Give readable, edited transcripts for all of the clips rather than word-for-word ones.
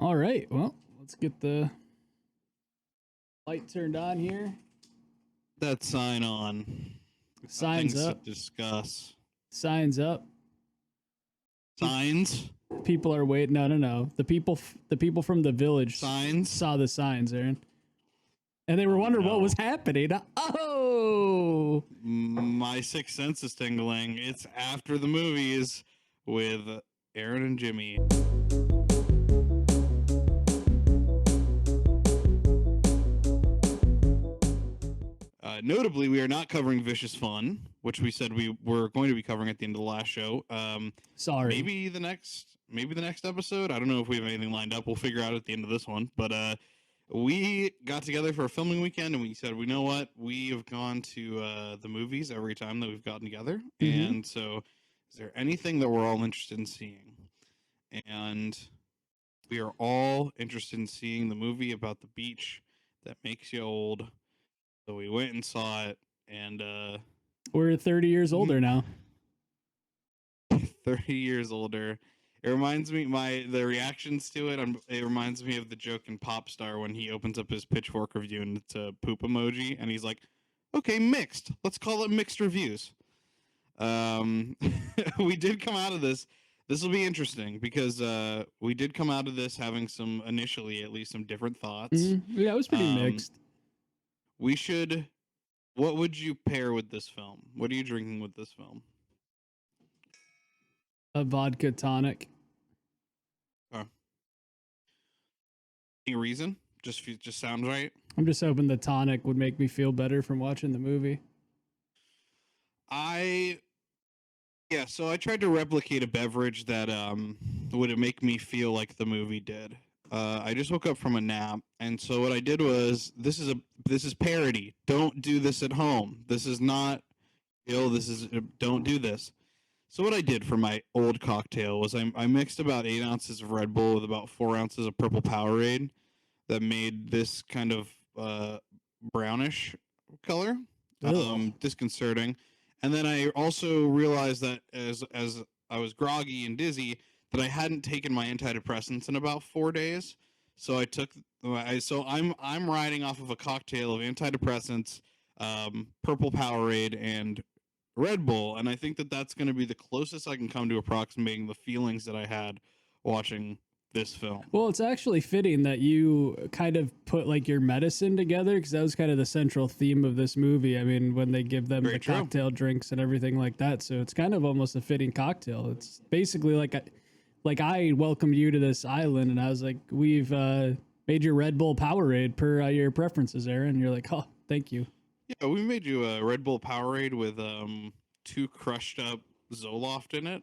All right. Well, let's get the light turned on here. That sign on. Signs Things up. to discuss. Signs up. Signs. People are waiting. No. The people from the village Signs. saw the signs, Aaron, and they were wondering what was happening. Oh, my sixth sense is tingling. It's after the movies with Aaron and Jimmy. Notably, we are not covering Vicious Fun, which we said we were going to be covering at the end of the last show. Sorry. Maybe the next episode. I don't know if we have anything lined up. We'll figure out at the end of this one. But we got together for a filming weekend, and we said, we know what? We have gone to the movies every time that we've gotten together. Mm-hmm. And so, is there anything that we're all interested in seeing? And we are all interested in seeing the movie about the beach that makes you old. So we went and saw it, and we're 30 years older now. 30 years older. It reminds me the reactions to it. It reminds me of the joke in Popstar when he opens up his Pitchfork review and it's a poop emoji, and he's like, "Okay, mixed. Let's call it mixed reviews." We did come out of this. This will be interesting because we did come out of this having initially at least some different thoughts. Mm-hmm. Yeah, it was pretty mixed. What would you pair with this film? What are you drinking with this film? A vodka tonic. Any reason? Just sounds right. I'm just hoping the tonic would make me feel better from watching the movie. So I tried to replicate a beverage that would make me feel like the movie did. I just woke up from a nap, and so what I did was this is parody. Don't do this at home. This is not ill. Don't do this. So what I did for my old cocktail was I mixed about 8 ounces of Red Bull with about 4 ounces of purple Powerade that made this kind of brownish color, disconcerting. And then I also realized that as I was groggy and dizzy, that I hadn't taken my antidepressants in about 4 days. So I'm riding off of a cocktail of antidepressants, purple Powerade, and Red Bull, and I think that that's going to be the closest I can come to approximating the feelings that I had watching this film. Well, it's actually fitting that you kind of put like your medicine together, because that was kind of the central theme of this movie. I mean, when they give them the cocktail drinks and everything like that, so it's kind of almost a fitting cocktail. It's basically like I welcomed you to this island, and I was like, we've made your Red Bull Powerade per your preferences, Aaron. And you're like, oh, thank you. Yeah, we made you a Red Bull Powerade with 2 crushed up Zoloft in it.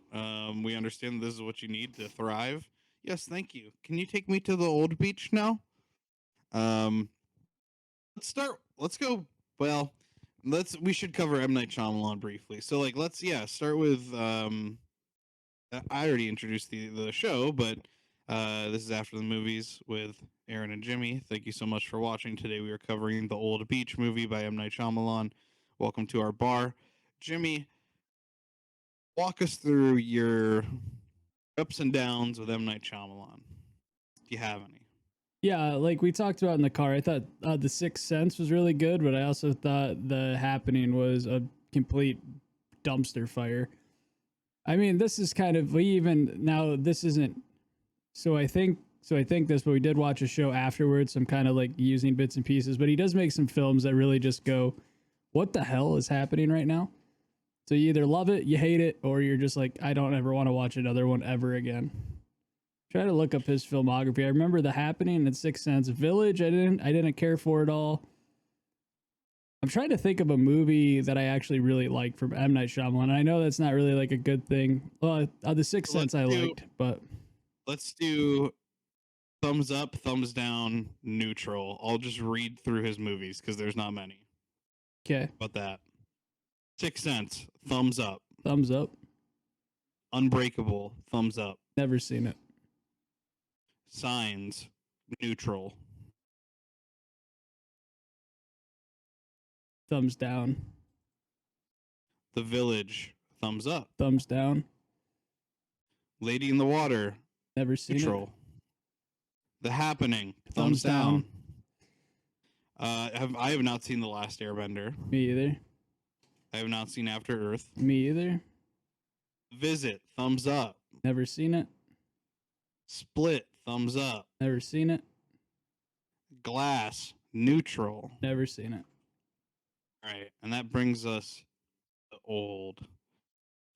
We understand this is what you need to thrive. Yes, thank you. Can you take me to the old beach now? Let's go. Well, we should cover M. Night Shyamalan briefly. So let's start with I already introduced the show, but this is after the movies with Aaron and Jimmy. Thank you so much for watching. Today we are covering The Old Beach movie by M. Night Shyamalan. Welcome to our bar. Jimmy, walk us through your ups and downs with M. Night Shyamalan, if you have any. Yeah, like we talked about in the car, I thought The Sixth Sense was really good, but I also thought The Happening was a complete dumpster fire. I mean, this is kind of, this isn't, so I think this, but we did watch a show afterwards, so I'm kind of like using bits and pieces, but he does make some films that really just go, what the hell is happening right now? So you either love it, you hate it, or you're just like, I don't ever want to watch another one ever again. Try to look up his filmography. I remember The Happening and Sixth Sense. Village, I didn't care for it all. I'm trying to think of a movie that I actually really liked from M. Night Shyamalan. I know that's not really like a good thing. Well, The Sixth Sense I liked, but let's do thumbs up, thumbs down, neutral. I'll just read through his movies because there's not many. Okay. How about that? Sixth Sense, thumbs up. Thumbs up. Unbreakable, thumbs up. Never seen it. Signs, neutral. Thumbs down. The Village, thumbs up. Thumbs down. Lady in the Water, never seen neutral. The Happening. Thumbs down. I have not seen The Last Airbender. Me either. I have not seen After Earth. Me either. Visit. Thumbs up. Never seen it. Split. Thumbs up. Never seen it. Glass. Neutral. Never seen it. All right, and that brings us to Old.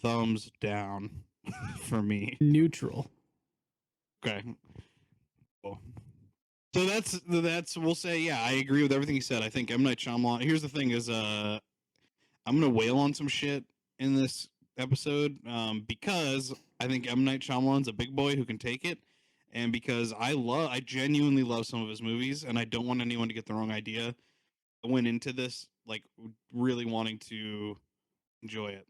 Thumbs down for me. Neutral. Okay. Cool. So that's we'll say, yeah, I agree with everything he said. I think M. Night Shyamalan. Here's the thing: is I'm gonna wail on some shit in this episode because I think M. Night Shyamalan's a big boy who can take it, and because I genuinely love some of his movies, and I don't want anyone to get the wrong idea. I went into this like really wanting to enjoy it,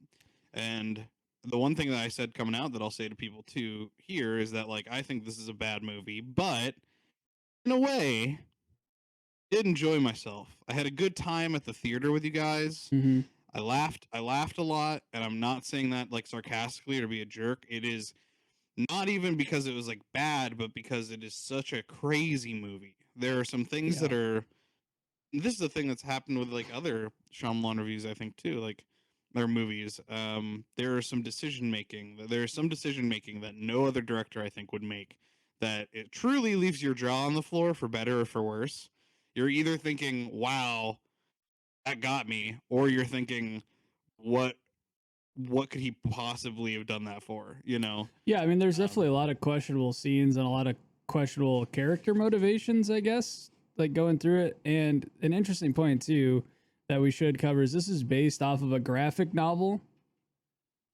and the one thing that I said coming out that I'll say to people too here is that like I think this is a bad movie, but in a way, did enjoy myself. I had a good time at the theater with you guys. Mm-hmm. I laughed a lot, and I'm not saying that like sarcastically or to be a jerk. It is not even because it was like bad, but because it is such a crazy movie. There are some things that are. This is the thing that's happened with like other Shyamalan reviews, I think too. Like their movies, there are some decision making. There is some decision making that no other director I think would make. That it truly leaves your jaw on the floor for better or for worse. You're either thinking, "Wow, that got me," or you're thinking, "What could he possibly have done that for?" You know? Yeah, I mean, there's definitely a lot of questionable scenes and a lot of questionable character motivations, I guess, like going through it. And an interesting point too that we should cover is this is based off of a graphic novel.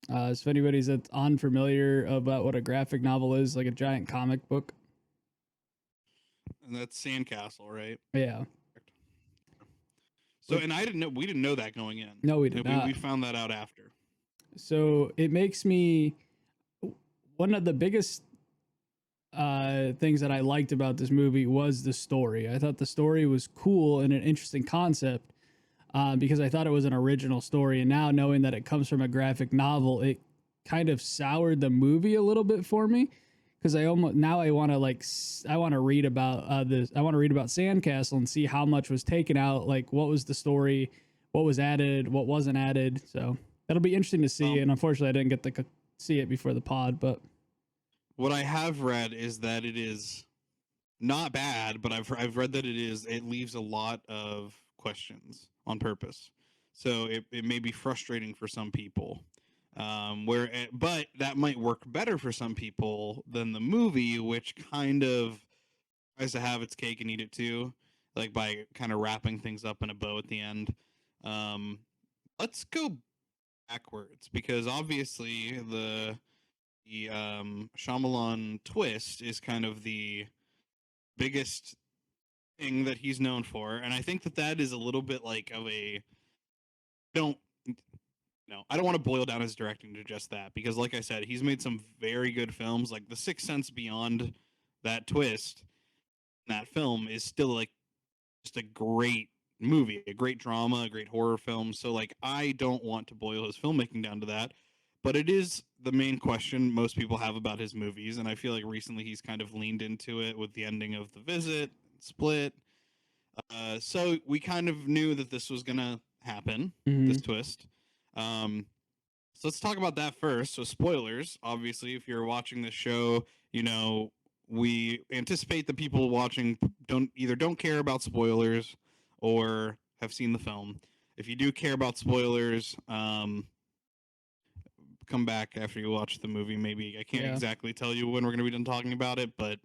So if anybody's that's unfamiliar about what a graphic novel is, like a giant comic book. And that's Sandcastle, right? Yeah. So, and I didn't know, we didn't know that going in. No, we did not. We found that out after. So it makes me one of the biggest things that I liked about this movie was the story. I thought the story was cool and an interesting concept because I thought it was an original story. And now knowing that it comes from a graphic novel, it kind of soured the movie a little bit for me because I almost now I want to read about this. I want to read about Sandcastle and see how much was taken out, like what was the story, what was added, what wasn't added. So that'll be interesting to see. And unfortunately, I didn't get to see it before the pod, but. What I have read is that it is not bad, but I've read that it leaves a lot of questions on purpose. So it may be frustrating for some people. But that might work better for some people than the movie, which kind of tries to have its cake and eat it too, like by kind of wrapping things up in a bow at the end. Let's go backwards because obviously the Shyamalan twist is kind of the biggest thing that he's known for, and I think that is a little bit like of a don't I don't want to boil down his directing to just that because, like I said, he's made some very good films. Like The Sixth Sense, beyond that twist, that film is still like just a great movie, a great drama, a great horror film. So like I don't want to boil his filmmaking down to that. But it is the main question most people have about his movies, and I feel like recently he's kind of leaned into it with the ending of The Visit, Split. So we kind of knew that this was gonna happen, this twist. So let's talk about that first. So spoilers, obviously, if you're watching this show, we anticipate that people watching don't care about spoilers or have seen the film. If you do care about spoilers, come back after you watch the movie. Maybe I can't exactly tell you when we're going to be done talking about it, but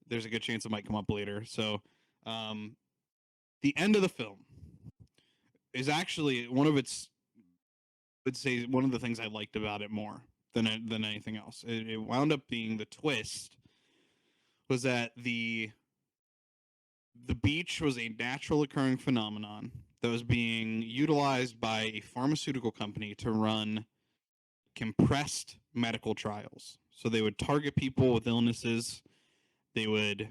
there's a good chance it might come up later. So the end of the film is actually one of the things I liked about it more than anything else. It wound up being the twist was that the beach was a natural occurring phenomenon that was being utilized by a pharmaceutical company to run compressed medical trials. So they would target people with illnesses. They would,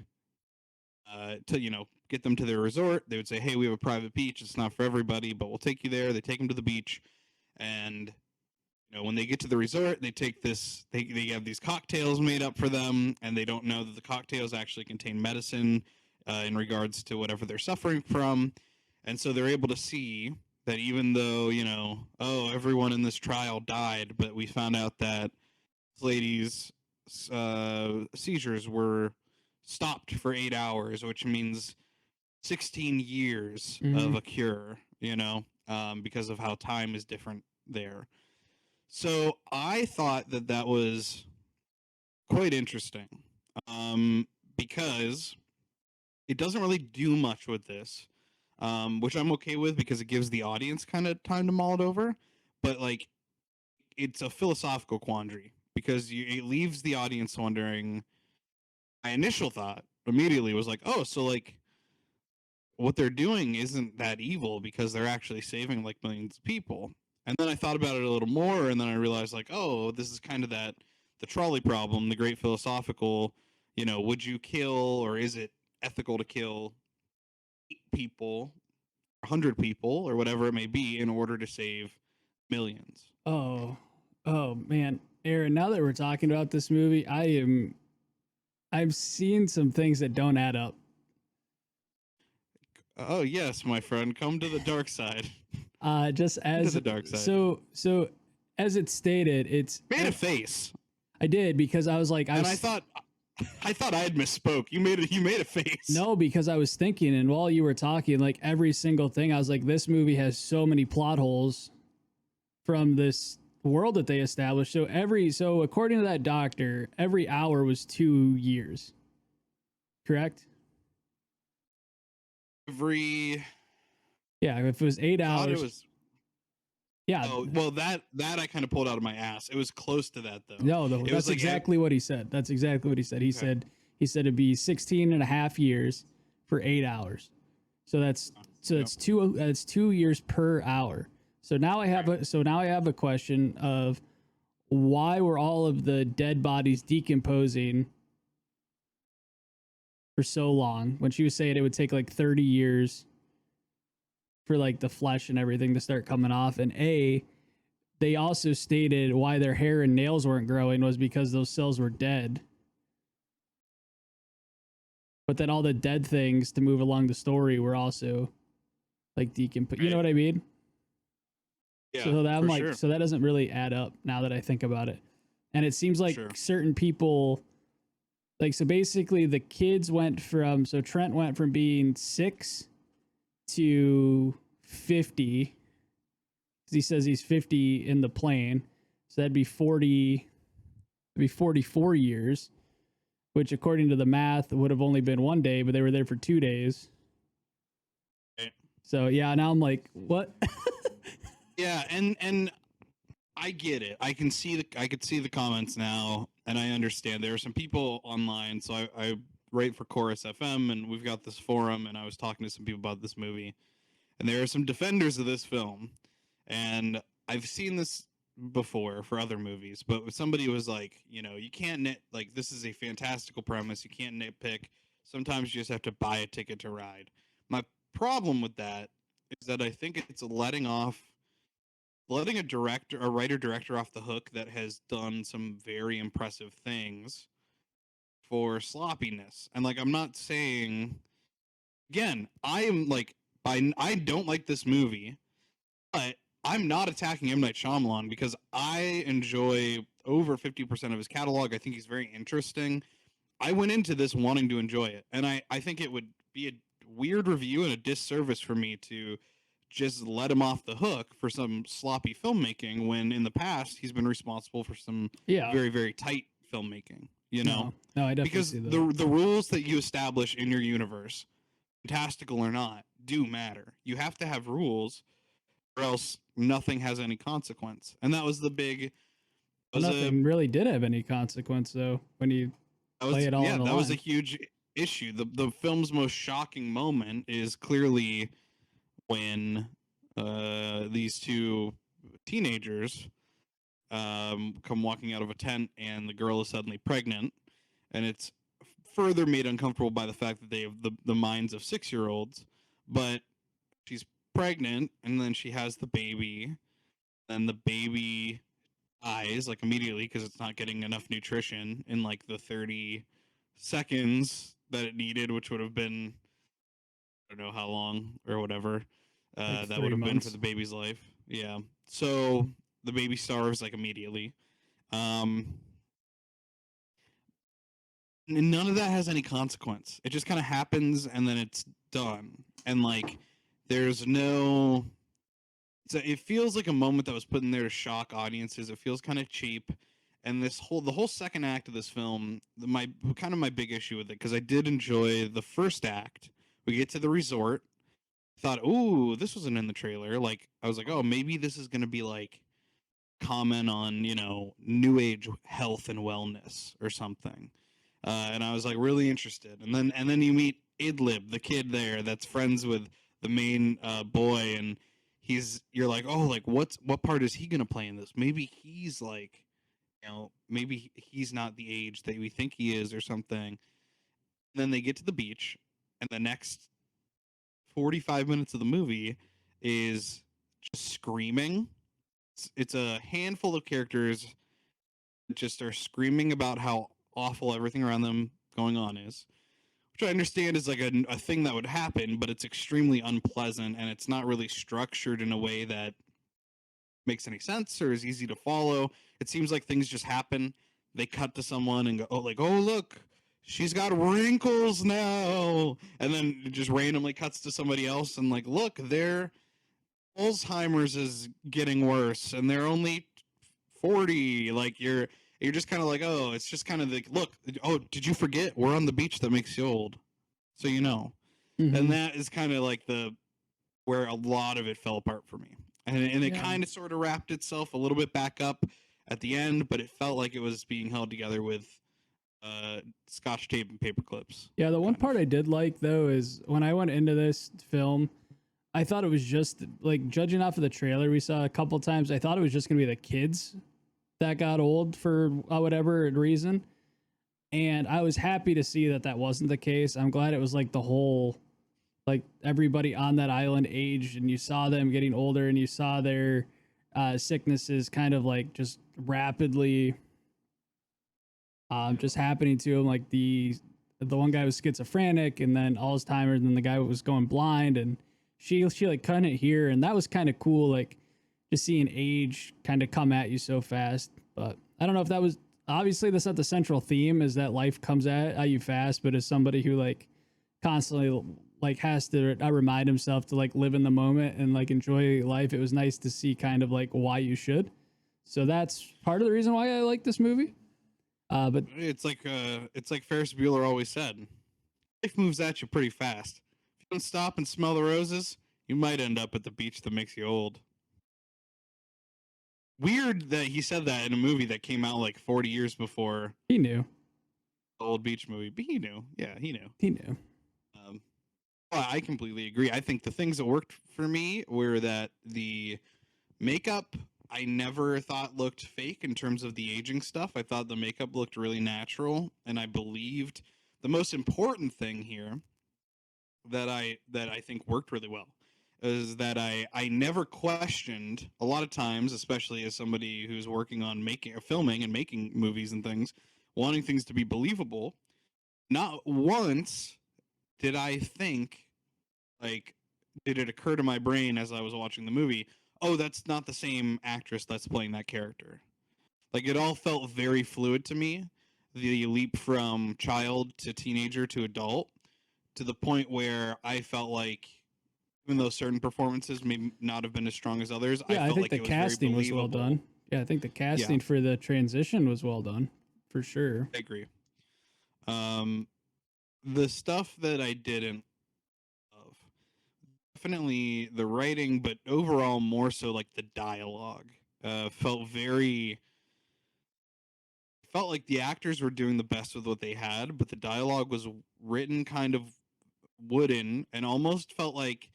get them to their resort. They would say, "Hey, we have a private beach. It's not for everybody, but we'll take you there." They take them to the beach, and when they get to the resort, they take this. They have these cocktails made up for them, and they don't know that the cocktails actually contain medicine in regards to whatever they're suffering from, and so they're able to see that even though oh, everyone in this trial died, but we found out that this lady's seizures were stopped for 8 hours, which means 16 years of a cure. Because of how time is different there. So I thought that that was quite interesting, because it doesn't really do much with this, which I'm okay with because it gives the audience kind of time to mull it over. But like, it's a philosophical quandary because it leaves the audience wondering. My initial thought immediately was like, oh, so like what they're doing isn't that evil because they're actually saving like millions of people. And then I thought about it a little more, and then I realized like, oh, this is kind of the trolley problem, the great philosophical, would you kill, or is it ethical to kill 8 people, 100 people, or whatever it may be, in order to save millions? Oh man, Aaron. Now that we're talking about this movie, I've seen some things that don't add up. Oh yes, my friend, come to the dark side. Just Come to as the dark side. so as it's stated, it's Made a face, I did because I was like, and I thought I had misspoke. You made a face. no, because I was thinking, and while you were talking, like every single thing, I was like, this movie has so many plot holes from this world that they established. So according to that doctor, every hour was 2 years. Correct? Yeah, if it was 8 hours. It was. Yeah. Oh well, that I kind of pulled out of my ass. It was close to that though. No, that's exactly what he said. That's exactly what he said. He said it'd be 16 and a half years for 8 hours. So that's 2 years per hour. So now I have a question of why were all of the dead bodies decomposing for so long when she was saying it would take like 30 years for like the flesh and everything to start coming off. And they also stated why their hair and nails weren't growing was because those cells were dead. But then all the dead things to move along the story were also like decomposed. You know what I mean? Yeah. So that I'm like, sure. so that doesn't really add up now that I think about it. And it seems like Sure. certain people, like, so basically the kids so Trent went from being 6 to 50. He says he's 50 in the plane. So that'd be 44 years, which according to the math would have only been 1 day, but they were there for 2 days. Okay. So yeah, now I'm like, what? Yeah, and I get it. I could see the comments now, and I understand. There are some people online, so I write for Chorus FM, and we've got this forum, and I was talking to some people about this movie, and there are some defenders of this film, and I've seen this before for other movies, but somebody was like, you can't like, this is a fantastical premise. You can't nitpick. Sometimes you just have to buy a ticket to ride. My problem with that is that I think it's letting a writer director off the hook that has done some very impressive things for sloppiness. And like, I'm not saying, again, I am like, I don't like this movie, but I'm not attacking M. Night Shyamalan because I enjoy over 50% of his catalog. I think he's very interesting. I went into this wanting to enjoy it, and I think it would be a weird review and a disservice for me to just let him off the hook for some sloppy filmmaking when in the past he's been responsible for some very, very tight filmmaking, No, I definitely because see that. the rules that you establish in your universe, fantastical or not, do matter. You have to have rules or else nothing has any consequence. And that was the big nothing really did have any consequence though when you play it all on the line. That was a huge issue. The film's most shocking moment is clearly when these two teenagers come walking out of a tent and the girl is suddenly pregnant, and it's further made uncomfortable by the fact that they have the minds of 6-year-olds, but she's pregnant and then she has the baby, and the baby dies like immediately because it's not getting enough nutrition in like the 30 seconds that it needed, which would have been, I don't know how long or whatever Like that would have been for 3 months. the baby's life. Yeah. So the baby starves like immediately. Um, None of that has any consequence. It just kind of happens and then it's done. And like, there's no. It feels like a moment that was put in there to shock audiences. It feels kind of cheap. And the whole second act of this film, my big issue with it, because I did enjoy the first act. We get to the resort. Thought, ooh, this wasn't in the trailer. Like, I was like, oh, maybe this is gonna be like comment on new age health and wellness or something. And I was like really interested. And then you meet Idlib, the kid there that's friends with the main boy, and you're like, oh, like what part is he gonna play in this? Maybe he's like, maybe he's not the age that we think he is or something. And then they get to the beach, and the next 45 minutes of the movie is just screaming. It's a handful of characters that just are screaming about how awful everything around them going on is, which I understand is like a thing that would happen, but it's extremely unpleasant and it's not really structured in a way that makes any sense or is easy to follow. It seems like things just happen. They cut to someone and go, oh, like, oh, look, she's got wrinkles now. And then it just randomly cuts to somebody else and, like, look, their Alzheimer's is getting worse and they're only 40. Like, you're just kind of like, oh, it's just kind of like, look, oh, did you forget? We're on the beach that makes you old. So, And Mm-hmm. that is kind of like where a lot of it fell apart for me. And it Yeah. kind of sort of wrapped itself a little bit back up at the end, but it felt like it was being held together with scotch tape and paper clips. Yeah, the one Kind of. part I did like though is when I went into this film, I thought it was just like judging off of the trailer we saw a couple times. I thought it was just gonna be the kids that got old for whatever reason, and I was happy to see that that wasn't the case. I'm glad it was like the whole, like everybody on that island aged, and you saw them getting older, and you saw their sicknesses kind of like just rapidly just happening to him. Like the one guy was schizophrenic, and then Alzheimer's, and then the guy was going blind, and she like couldn't hear, and that was kind of cool. Like just seeing age kind of come at you so fast. But I don't know if that was, obviously that's not the central theme, is that life comes at you fast. But as somebody who like constantly like has to remind himself to like live in the moment and like enjoy life, it was nice to see kind of like why you should. So that's part of the reason why I like this movie. But It's like Ferris Bueller always said, life moves at you pretty fast. If you don't stop and smell the roses, you might end up at the beach that makes you old. Weird that he said that in a movie that came out like 40 years before he knew. the old beach movie, but he knew. Yeah, he knew. He knew. Um, well, I completely agree. I think the things that worked for me were that the makeup I never thought looked fake in terms of the aging stuff. I thought the makeup looked really natural, and I believed the most important thing here that I think worked really well is that I never questioned a lot of times, especially as somebody who's working on making filming and making movies and things, wanting things to be believable. Not once did I think, like, did it occur to my brain as I was watching the movie, oh, that's not the same actress that's playing that character. Like, it all felt very fluid to me. The leap from child to teenager to adult, to the point where I felt like, even though certain performances may not have been as strong as others, I Yeah, I felt think like the it was very casting was well believable. done. Yeah, I think the Yeah, casting for the transition was well done, for sure. I agree. Um, the stuff that I didn't love, definitely the writing, but overall more so like the dialogue. Felt like the actors were doing the best with what they had, but the dialogue was written kind of wooden and almost felt like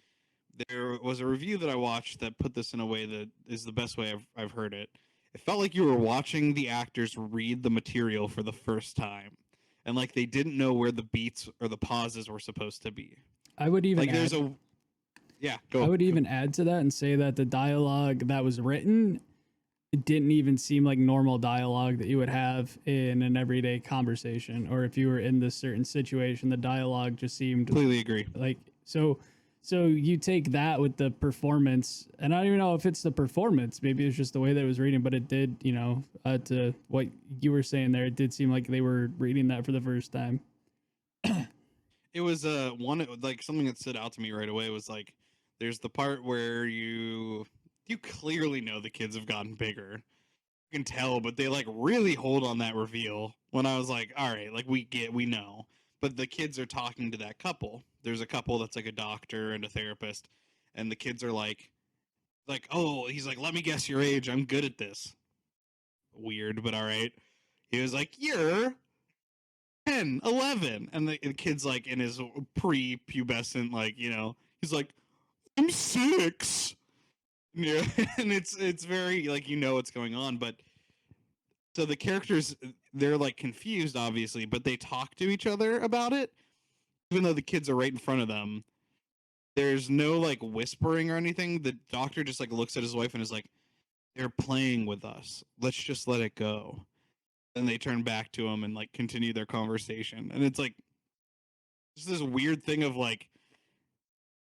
there was a review that I watched that put this in a way that is the best way I've heard it. It felt like you were watching the actors read the material for the first time, and like they didn't know where the beats or the pauses were supposed to be. I would even Like there's add a yeah, I go. would even add to that and say that the dialogue that was written it didn't even seem like normal dialogue that you would have in an everyday conversation, or if you were in this certain situation, the dialogue just seemed Completely agree. like so you take that with the performance, and I don't even know if it's the performance, maybe it's just the way that it was reading, but it did, to what you were saying there, it did seem like they were reading that for the first time. It was one like something that stood out to me right away was like there's the part where you clearly know the kids have gotten bigger. You can tell, but they like really hold on that reveal when I was like, all right, like we know. But the kids are talking to that couple. There's a couple that's like a doctor and a therapist, and the kids are like, oh, he's like, let me guess your age. I'm good at this. Weird, but all right. He was like, you're 10, 11. And the kid's like in his pre-pubescent, like, he's like, I'm 6. Yeah, and it's very like what's going on, but so the characters they're like confused obviously, but they talk to each other about it even though the kids are right in front of them. There's no like whispering or anything. The doctor just like looks at his wife and is like, they're playing with us, let's just let it go. Then they turn back to him and like continue their conversation, and it's like just this weird thing of like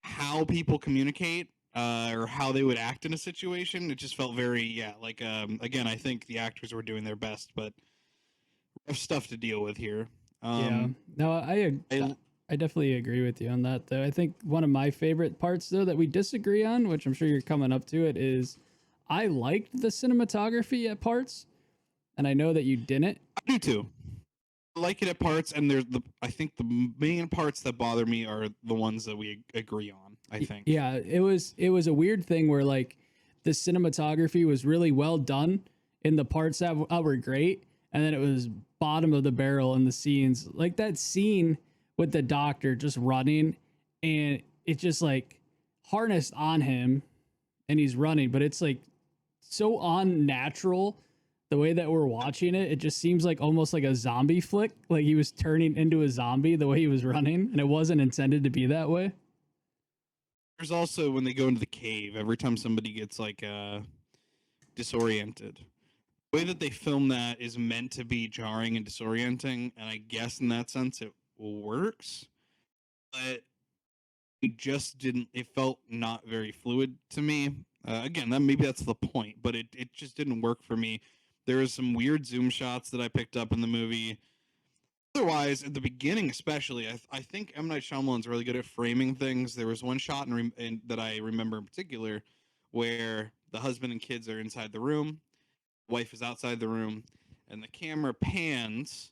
how people communicate, or how they would act in a situation. It just felt very, like, again, I think the actors were doing their best, but rough stuff to deal with here. Yeah. No, I I definitely agree with you on that, though. I think one of my favorite parts, though, that we disagree on, which I'm sure you're coming up to it, is I liked the cinematography at parts, and I know that you didn't. do too. I like it at parts, and I think the main parts that bother me are the ones that we agree on. I think. Yeah, it was a weird thing where like the cinematography was really well done in the parts that were great, and then it was bottom of the barrel in the scenes. Like that scene with the doctor just running, and it just like harnessed on him, and he's running, but it's like so unnatural the way that we're watching it. It just seems like almost like a zombie flick, like he was turning into a zombie the way he was running, and it wasn't intended to be that way. There's also when they go into the cave. Every time somebody gets like disoriented, the way that they film that is meant to be jarring and disorienting, and I guess in that sense it works. But it just didn't. It felt not very fluid to me. Again, that maybe that's the point, but it just didn't work for me. There was some weird zoom shots that I picked up in the movie. Otherwise, at the beginning, especially, I think M. Night Shyamalan's really good at framing things. There was one shot that I remember in particular where the husband and kids are inside the room, wife is outside the room, and the camera pans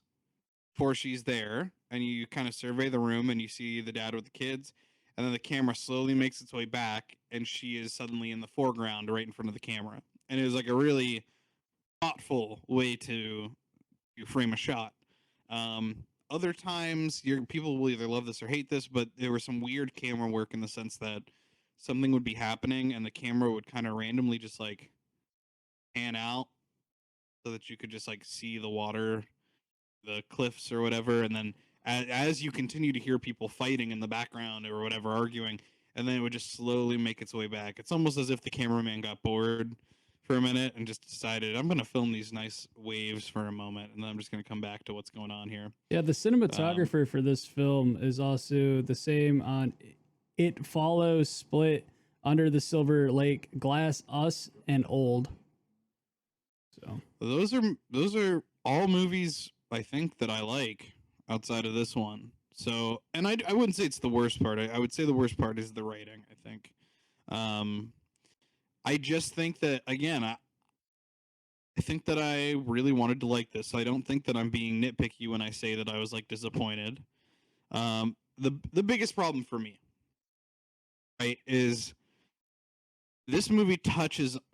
before she's there, and you kind of survey the room and you see the dad with the kids, and then the camera slowly makes its way back, and she is suddenly in the foreground right in front of the camera. And it was like a really thoughtful way to frame a shot. Other times, people will either love this or hate this, but there was some weird camera work in the sense that something would be happening and the camera would kind of randomly just like pan out so that you could just like see the water, the cliffs or whatever, and then as you continue to hear people fighting in the background or whatever, arguing, and then it would just slowly make its way back. It's almost as if the cameraman got bored for a minute and just decided, I'm going to film these nice waves for a moment, and then I'm just going to come back to what's going on here. Yeah, the cinematographer for this film is also the same on It Follows, Split, Under the Silver Lake, Glass, Us, and Old. So those are all movies I think that I like outside of this one. So, and I wouldn't say it's the worst part. I would say the worst part is the writing, I think. I just think that, again, I think that I really wanted to like this. I don't think that I'm being nitpicky when I say that I was like disappointed. The biggest problem for me, right, is this movie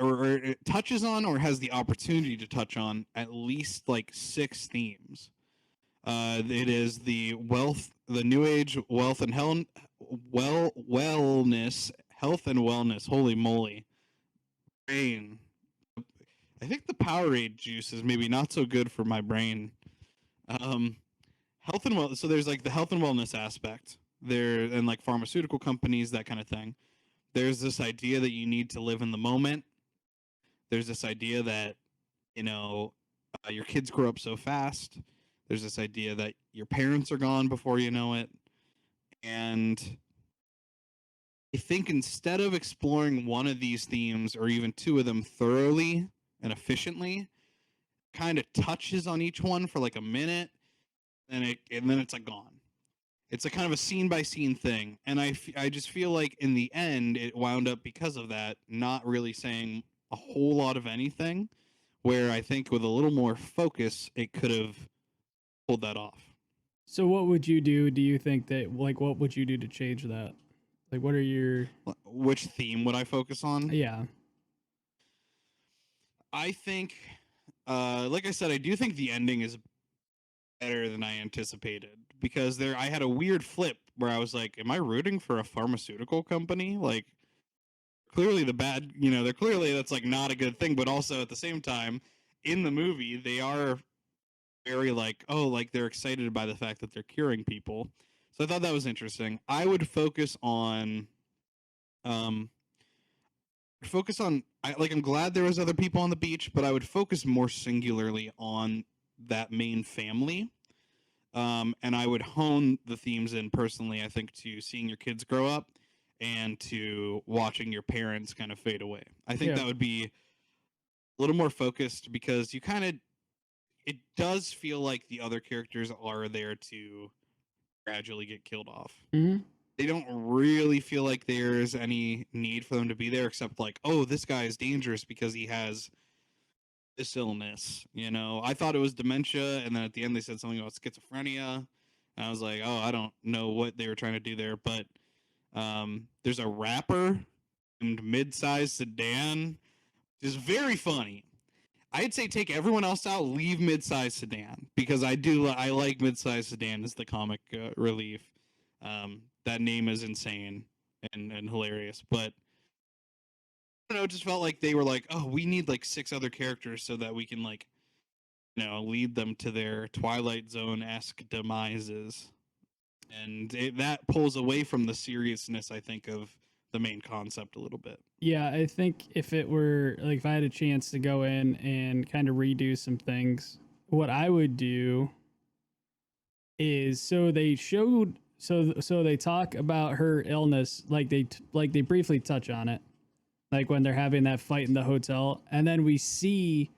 or it touches on or has the opportunity to touch on at least like 6 themes. It is the new age wealth and wellness, health and wellness. Holy moly, brain. I think the Powerade juice is maybe not so good for my brain. Um, health and wellness. So there's like the health and wellness aspect there, and like pharmaceutical companies, that kind of thing. There's this idea that you need to live in the moment. There's this idea that, you know, your kids grow up so fast. There's this idea that your parents are gone before you know it. And I think instead of exploring one of these themes or even two of them thoroughly and efficiently, kind of touches on each one for like a minute, and then it's like gone. It's a kind of a scene by scene thing, and I just feel like in the end it wound up, because of that, not really saying a whole lot of anything. Where I think with a little more focus, it could have pulled that off. So what would you do? Do you think that like what would you do to change that? Like what are your Which theme would I focus on? yeah. I think, like I said, I do think the ending is better than I anticipated, because I had a weird flip where I was like, am I rooting for a pharmaceutical company? Like, clearly the bad, they're clearly, that's like not a good thing, but also at the same time, in the movie, they are very like, oh, like they're excited by the fact that they're curing people. So I thought that was interesting. I would um focus on I'm glad there was other people on the beach, but I would focus more singularly on that main family. And I would hone the themes in personally, I think, to seeing your kids grow up and to watching your parents kind of fade away. I think Yeah. that would be a little more focused, because it does feel like the other characters are there to gradually get killed off. Mhm. They don't really feel like there's any need for them to be there, except like, oh, this guy is dangerous because he has this illness. I thought it was dementia, and then at the end they said something about schizophrenia. And I was like, oh, I don't know what they were trying to do there, but there's a rapper named Midsize Sedan, which is very funny. I'd say take everyone else out, leave Midsize Sedan, because I like Midsize Sedan as the comic relief. That name is insane and hilarious, but I don't know. It just felt like they were like, oh, we need like six other characters so that we can like lead them to their Twilight Zone esque demises, and that pulls away from the seriousness, I think, of the main concept a little bit. Yeah, I think if it were like if I had a chance to go in and kind of redo some things, what I would do is so they talk about her illness like they briefly touch on it like when they're having that fight in the hotel, and then we see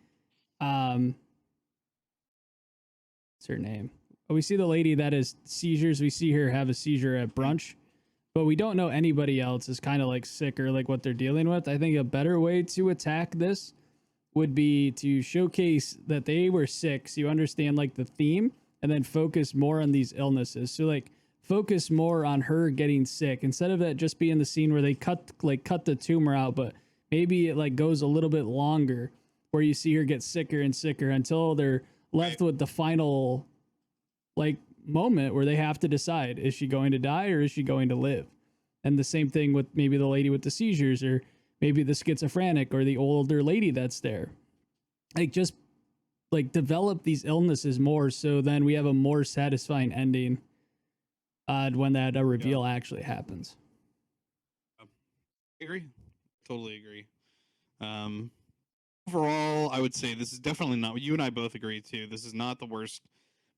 um what's her name? We see the lady that has seizures. We see her have a seizure at brunch, but we don't know anybody else is kind of like sick or like what they're dealing with. I think a better way to attack this would be to showcase that they were sick so you understand like the theme, and then focus more on these illnesses. So like focus more on her getting sick instead of that just being the scene where they cut the tumor out, but maybe it like goes a little bit longer where you see her get sicker and sicker until they're left with the final like moment where they have to decide, is she going to die or is she going to live? And the same thing with maybe the lady with the seizures, or maybe the schizophrenic, or the older lady that's there. Like just like develop these illnesses more, so then we have a more satisfying ending when that reveal actually happens. I agree. Totally agree. Um, Overall, I would say this is definitely not. You and I both agree too. This is not the worst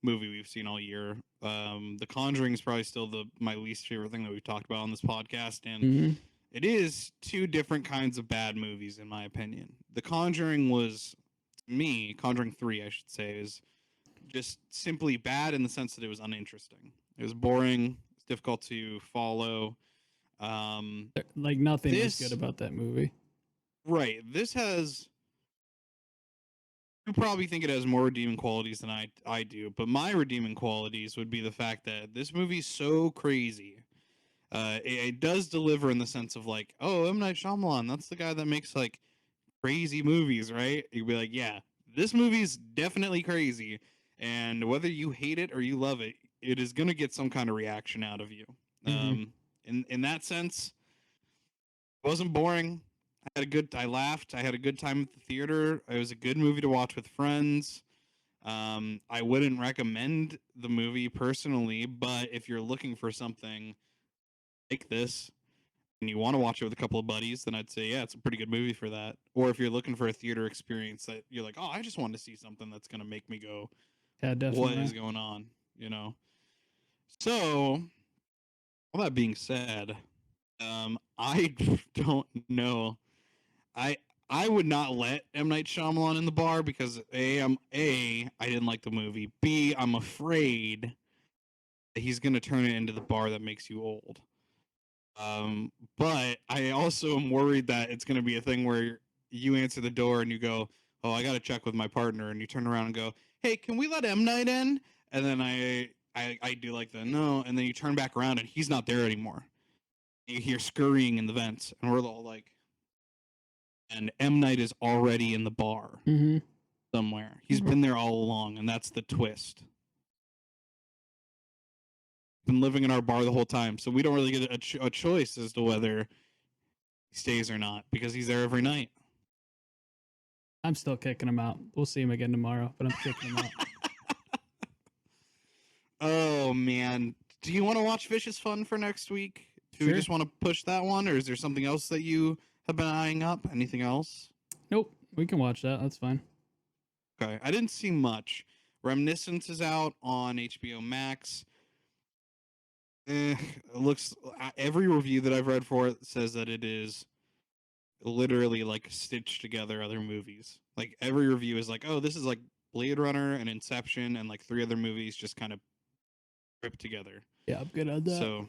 movie we've seen all year. The Conjuring is probably still my least favorite thing that we've talked about on this podcast, and Mm-hmm. it is two different kinds of bad movies in my opinion. The Conjuring was, to me, Conjuring 3, I should say, is just simply bad in the sense that it was uninteresting. It was boring. It's difficult to follow. Like nothing is This good about that movie. right. This has, you probably think it has more redeeming qualities than I do, but my redeeming qualities would be the fact that this movie's so crazy. It does deliver in the sense of like, oh, M. Night Shyamalan, that's the guy that makes like crazy movies, right? You'd be like, yeah, this movie's definitely crazy, and whether you hate it or you love it, it is gonna get some kind of reaction out of you. Mm-hmm. In that sense, it wasn't boring. I laughed. I had a good time at the theater. It was a good movie to watch with friends. I wouldn't recommend the movie personally, but if you're looking for something like this, and you want to watch it with a couple of buddies, then I'd say, yeah, it's a pretty good movie for that. Or if you're looking for a theater experience that you're like, oh, I just want to see something that's going to make me go, Yeah, what definitely. is going on? You know? So, all that being said, I don't know. I I would not let M Night Shyamalan in the bar because I didn't like the movie. B, I'm afraid that he's gonna turn it into the bar that makes you old. But I also am worried that it's gonna be a thing where you answer the door and you go, "Oh, I gotta check with my partner," and you turn around and go, "Hey, can we let M Night in?" And then I do like the no, and then you turn back around and he's not there anymore. You hear scurrying in the vents, and we're all like, and M Night is already in the bar Mm-hmm. somewhere. He's been there all along, and that's the twist. Been living in our bar the whole time, so we don't really get a choice as to whether he stays or not because he's there every night. I'm still kicking him out. We'll see him again tomorrow, but I'm kicking him out. Oh man, do you want to watch Vicious Fun for next week? Do Sure. we just want to push that one, or is there something else that you have been eyeing up? Anything else? Nope. We can watch that. That's fine. Okay, I didn't see much. Reminiscence is out on HBO Max. It looks every review that I've read for it says that it is literally like stitched together other movies. Like every review is like, oh, this is like Blade Runner and Inception and like 3 other movies just kind of ripped together. Yeah, I'm good on that. So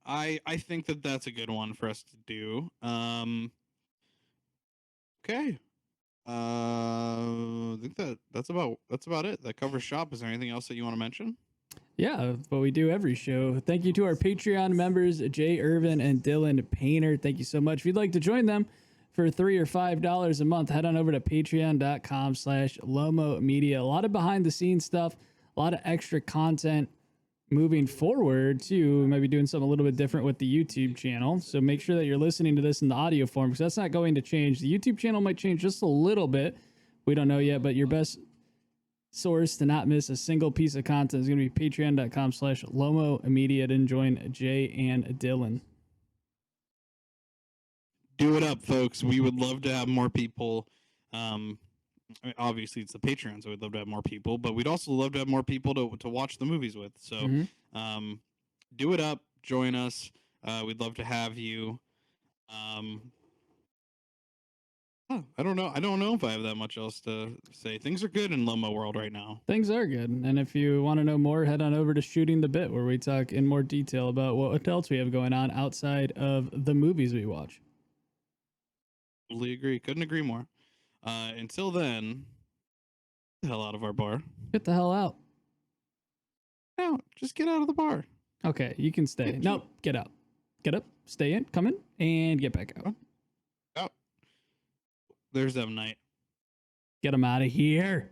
I think that that's a good one for us to do. Okay. I think that's about it. That covers shop. Is there anything else that you want to mention? Yeah, but we do every show. Thank you to our Patreon members, Jay Irvin and Dylan Painter. Thank you so much. If you'd like to join them for $3 or $5 a month, head on over to patreon.com/Lomo Media. A lot of behind the scenes stuff, a lot of extra content moving forward too. We might be doing something a little bit different with the YouTube channel. So make sure that you're listening to this in the audio form because that's not going to change. The YouTube channel might change just a little bit. We don't know yet, but your best source to not miss a single piece of content is going to be patreon.com/Lomo Media and join Jay and Dylan. Do it up, folks. We would love to have more people. I mean, obviously, it's the Patreon, so we'd love to have more people, but we'd also love to have more people to watch the movies with. So do it up. Join us. We'd love to have you. I don't know. I don't know if I have that much else to say. Things are good in Lomo world right now. Things are good. And if you want to know more, head on over to Shooting the Bit, where we talk in more detail about what else we have going on outside of the movies we watch. Totally agree. Couldn't agree more. Until then, get the hell out of our bar. Get the hell out. No, just get out of the bar. Okay, you can stay. Nope, get out. Get up, stay in, come in, and get back out. Out. There's M Night. Get him out of here.